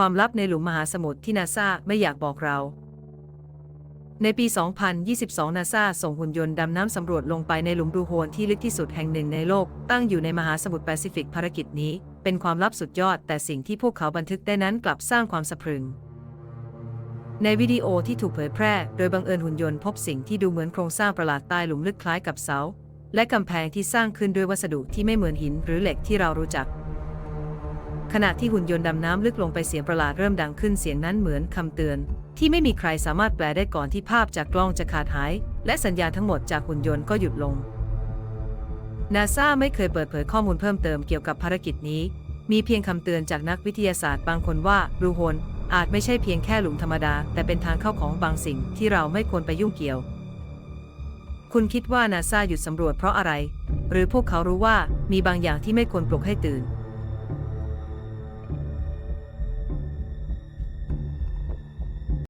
ความลับในหลุมมหาสมุทรที่นาซาไม่อยากบอกเราในปี 2022 นาซาส่งหุ่นยนต์ดำน้ำสำรวจลงไปในหลุมบลูโฮลที่ลึกที่สุดแห่งหนึ่งในโลกตั้งอยู่ในมหาสมุทรแปซิฟิกภารกิจนี้เป็นความลับสุดยอดแต่สิ่งที่พวกเขาบันทึกได้นั้นกลับสร้างความสะพรึงในวิดีโอที่ถูกเผยแพร่โดยบังเอิญหุ่นยนต์พบสิ่งที่ดูเหมือนโครงสร้างประหลาดใต้หลุมลึกคล้ายกับเสาและกำแพงที่สร้างขึ้นด้วยวัสดุที่ไม่เหมือนหินหรือเหล็กที่เรารู้จักขณะที่หุ่นยนต์ดำน้ำลึกลงไปเสียงประหลาดเริ่มดังขึ้นเสียงนั้นเหมือนคำเตือนที่ไม่มีใครสามารถแปลได้ก่อนที่ภาพจากกล้องจะขาดหายและสัญญาณทั้งหมดจากหุ่นยนต์ก็หยุดลงนาซาไม่เคยเปิดเผยข้อมูลเพิ่มเติมเกี่ยวกับภารกิจนี้มีเพียงคำเตือนจากนักวิทยาศาสตร์บางคนว่าบลูโฮลอาจไม่ใช่เพียงแค่หลุมธรรมดาแต่เป็นทางเข้าของบางสิ่งที่เราไม่ควรไปยุ่งเกี่ยวคุณคิดว่านาซาหยุดสำรวจเพราะอะไรหรือพวกเขารู้ว่ามีบางอย่างที่ไม่ควรปลุกให้ตื่น